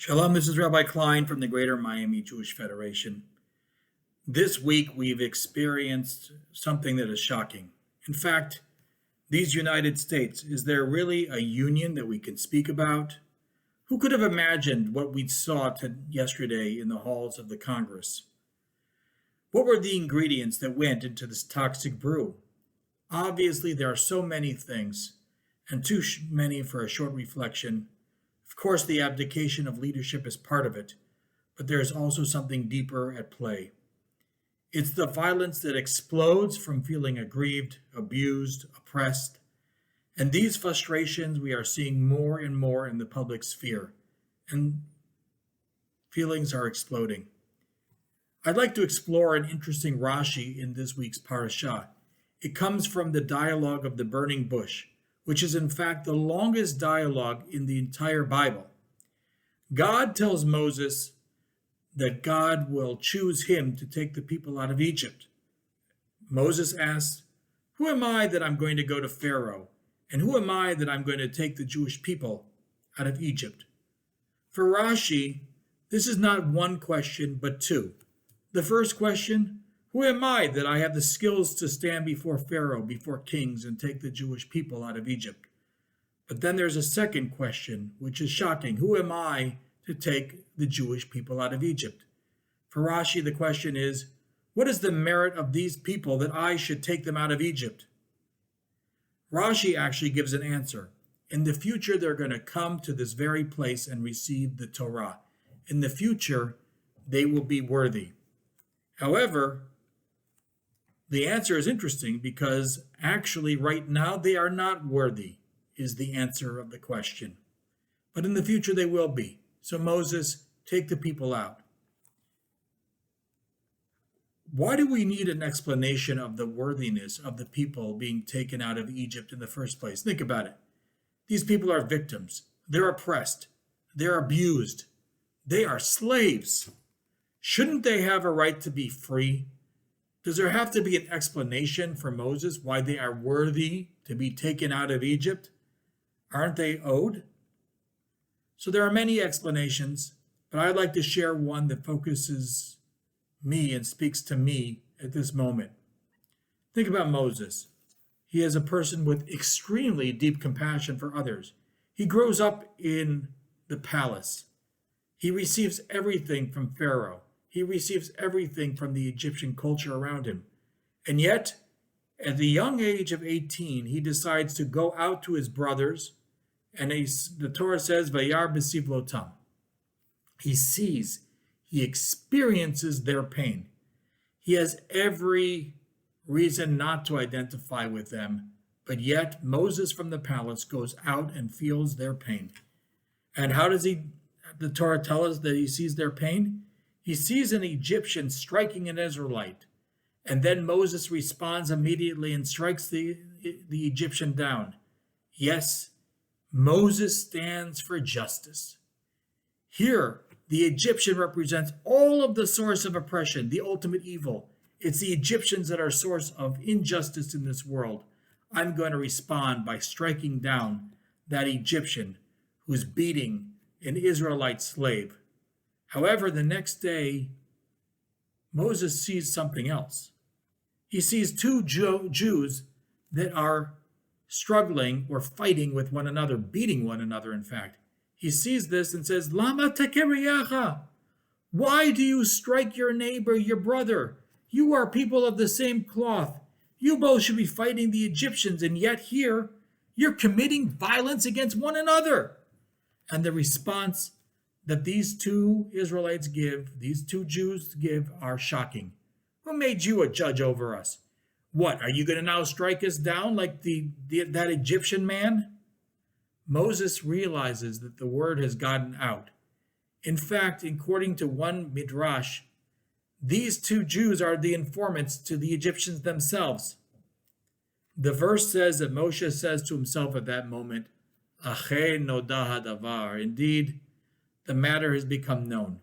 Shalom, this is Rabbi Klein from the Greater Miami Jewish Federation. This week we've experienced something that is shocking. In fact, these United States, is there really a union that we can speak about? Who could have imagined what we saw yesterday in the halls of the Congress? What were the ingredients that went into this toxic brew? Obviously, there are so many things, and too many for a short reflection. Of course, the abdication of leadership is part of it, but there is also something deeper at play. It's the violence that explodes from feeling aggrieved, abused, oppressed, and these frustrations we are seeing more and more in the public sphere, and feelings are exploding. I'd like to explore an interesting Rashi in this week's Parashat. It comes from the dialogue of the burning bush, which is in fact the longest dialogue in the entire Bible. God tells Moses that God will choose him to take the people out of Egypt. Moses asks, "Who am I that I'm going to go to Pharaoh? And who am I that I'm going to take the Jewish people out of Egypt?" For Rashi, this is not one question, but two. The first question, who am I that I have the skills to stand before Pharaoh, before kings, and take the Jewish people out of Egypt? But then there's a second question, which is shocking. Who am I to take the Jewish people out of Egypt? For Rashi, the question is, what is the merit of these people that I should take them out of Egypt? Rashi actually gives an answer. In the future, they're going to come to this very place and receive the Torah. In the future, they will be worthy. However, the answer is interesting because actually right now they are not worthy, is the answer of the question. But in the future they will be. So Moses, take the people out. Why do we need an explanation of the worthiness of the people being taken out of Egypt in the first place? Think about it. These people are victims. They're oppressed. They're abused. They are slaves. Shouldn't they have a right to be free? Does there have to be an explanation for Moses why they are worthy to be taken out of Egypt? Aren't they owed? So there are many explanations, but I'd like to share one that focuses me and speaks to me at this moment. Think about Moses. He is a person with extremely deep compassion for others. He grows up in the palace. He receives everything from Pharaoh. He receives everything from the Egyptian culture around him. And yet, at the young age of 18, he decides to go out to his brothers, and the Torah says, Vayar b'sivlotam. He sees, he experiences their pain. He has every reason not to identify with them, but yet Moses from the palace goes out and feels their pain. And how does the Torah tell us that he sees their pain? He sees an Egyptian striking an Israelite, and then Moses responds immediately and strikes the Egyptian down. Yes, Moses stands for justice. Here, the Egyptian represents all of the source of oppression, the ultimate evil. It's the Egyptians that are source of injustice in this world. I'm going to respond by striking down that Egyptian who's beating an Israelite slave. However, the next day, Moses sees something else. He sees two Jews that are struggling or fighting with one another, beating one another, in fact. He sees this and says, Lama tekeriyacha? Why do you strike your neighbor, your brother? You are people of the same cloth. You both should be fighting the Egyptians, and yet here, you're committing violence against one another. And the response that these two Israelites give, these two Jews give, are shocking. Who made you a judge over us? What, are you going to now strike us down like that Egyptian man? Moses realizes that the word has gotten out. In fact, according to one midrash, these two Jews are the informants to the Egyptians themselves. The verse says that Moshe says to himself at that moment, Ache noda hadavar. Indeed, the matter has become known.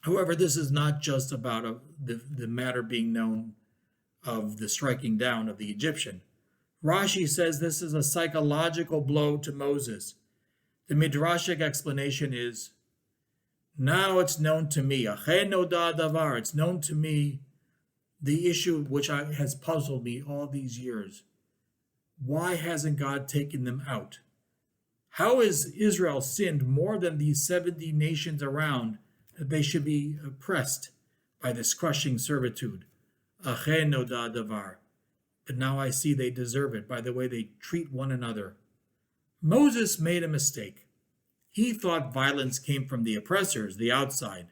However, this is not just about the matter being known of the striking down of the Egyptian. Rashi says this is a psychological blow to Moses. The midrashic explanation is Now it's known to me. Achen noda davar. It's known to me the issue which has puzzled me all these years. Why hasn't God taken them out? How has Israel sinned more than these 70 nations around that they should be oppressed by this crushing servitude? Achen noda davar. But now I see they deserve it by the way they treat one another. Moses made a mistake. He thought violence came from the oppressors, the outside.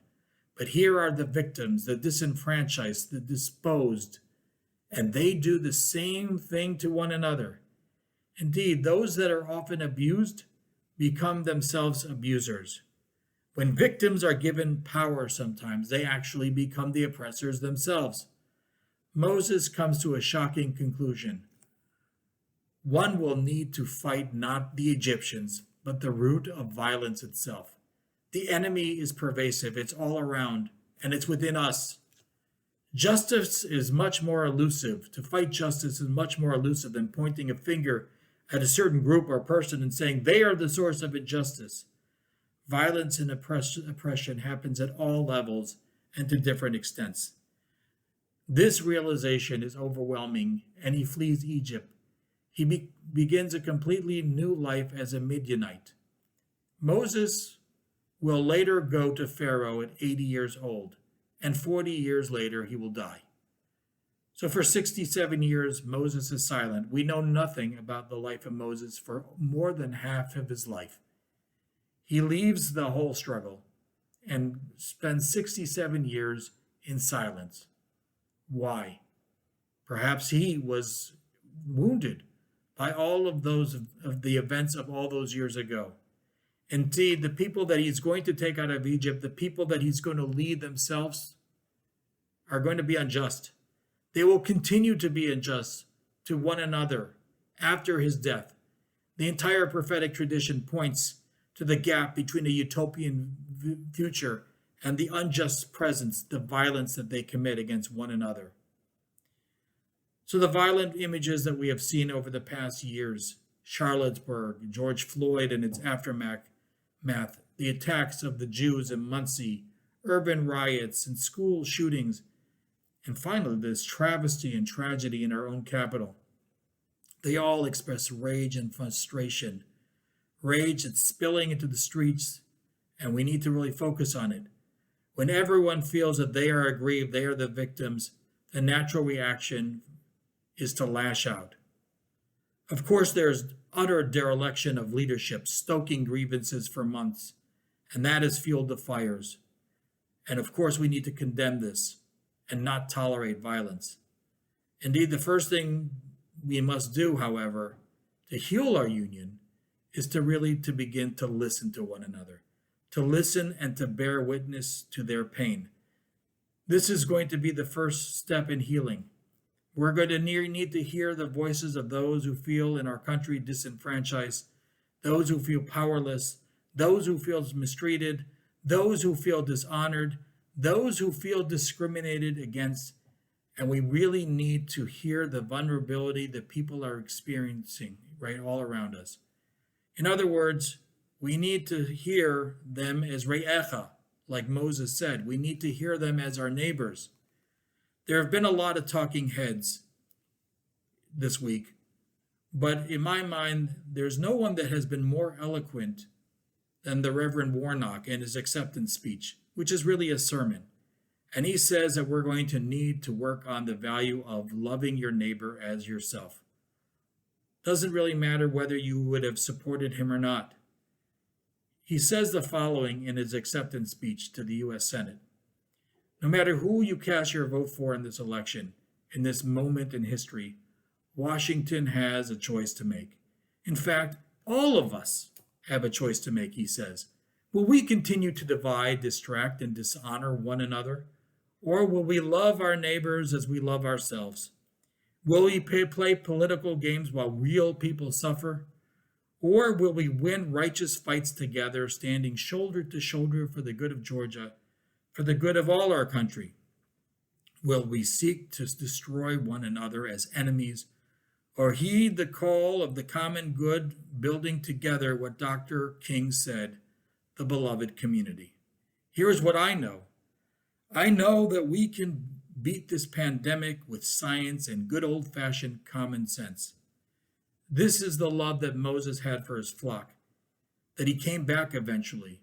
But here are the victims, the disenfranchised, the disposed, and they do the same thing to one another. Indeed, those that are often abused become themselves abusers. When victims are given power sometimes, they actually become the oppressors themselves. Moses comes to a shocking conclusion. One will need to fight not the Egyptians, but the root of violence itself. The enemy is pervasive, it's all around, and it's within us. Justice is much more elusive. To fight justice is much more elusive than pointing a finger at a certain group or person and saying they are the source of injustice. Violence and oppression happens at all levels and to different extents. This realization is overwhelming, and he flees Egypt. He begins a completely new life as a Midianite. Moses will later go to Pharaoh at 80 years old, and 40 years later he will die. So for 67 years, Moses is silent. We know nothing about the life of Moses for more than half of his life. He leaves the whole struggle and spends 67 years in silence. Why? Perhaps he was wounded by all of the events of all those years ago. Indeed, the people that he's going to take out of Egypt, the people that he's going to lead themselves, are going to be unjust. They will continue to be unjust to one another after his death. The entire prophetic tradition points to the gap between a utopian future and the unjust presence, the violence that they commit against one another. So the violent images that we have seen over the past years, Charlottesburg, George Floyd and its aftermath, the attacks of the Jews in Muncie, urban riots and school shootings, and finally this travesty and tragedy in our own capital. They all express rage and frustration, rage that's spilling into the streets, and we need to really focus on it. When everyone feels that they are aggrieved, they are the victims, the natural reaction is to lash out. Of course, there's utter dereliction of leadership, stoking grievances for months, and that has fueled the fires. And of course, we need to condemn this and not tolerate violence. Indeed, the first thing we must do, however, to heal our union is to begin to listen to one another, to listen and to bear witness to their pain. This is going to be the first step in healing. We're going to need to hear the voices of those who feel in our country disenfranchised, those who feel powerless, those who feel mistreated, those who feel dishonored, those who feel discriminated against, and we really need to hear the vulnerability that people are experiencing right all around us. In other words, we need to hear them as re'echa, like Moses said. We need to hear them as our neighbors. There have been a lot of talking heads this week, but in my mind, there's no one that has been more eloquent than the Reverend Warnock in his acceptance speech, which is really a sermon. And he says that we're going to need to work on the value of loving your neighbor as yourself. Doesn't really matter whether you would have supported him or not. He says the following in his acceptance speech to the U.S. Senate. No matter who you cast your vote for in this election, in this moment in history, Washington has a choice to make. In fact, all of us have a choice to make, he says. Will we continue to divide, distract, and dishonor one another? Or will we love our neighbors as we love ourselves? Will we play political games while real people suffer? Or will we win righteous fights together, standing shoulder to shoulder for the good of Georgia, for the good of all our country? Will we seek to destroy one another as enemies, or heed the call of the common good, building together what Dr. King said, the beloved community? Here's what I know. I know that we can beat this pandemic with science and good old-fashioned common sense. This is the love that Moses had for his flock, that he came back eventually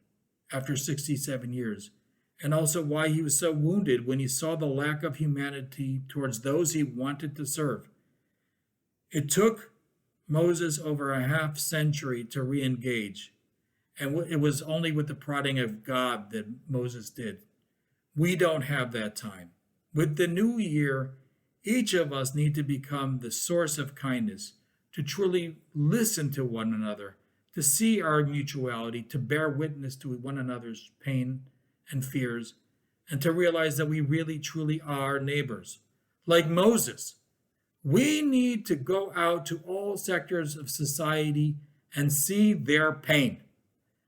after 67 years, and also why he was so wounded when he saw the lack of humanity towards those he wanted to serve. It took Moses over a half century to re-engage, and it was only with the prodding of God that Moses did. We don't have that time. With the new year, each of us need to become the source of kindness, to truly listen to one another, to see our mutuality, to bear witness to one another's pain and fears, and to realize that we really truly are neighbors. Like Moses, we need to go out to all sectors of society and see their pain.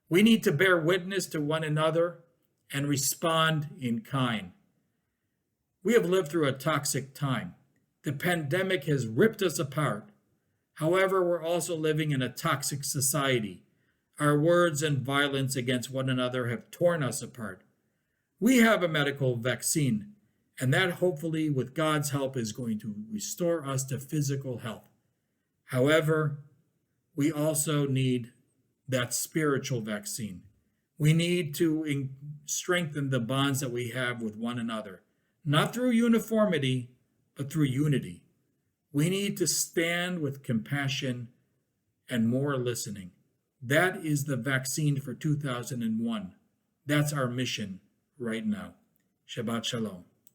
We need to bear witness to one another and respond in kind. We have lived through a toxic time. The pandemic has ripped us apart. However, we're also living in a toxic society. Our words and violence against one another have torn us apart. We have a medical vaccine, and that hopefully, with God's help, is going to restore us to physical health. However, we also need that spiritual vaccine. We need to strengthen the bonds that we have with one another, not through uniformity, but through unity. We need to stand with compassion and more listening. That is the vaccine for 2001. That's our mission right now. Shabbat Shalom.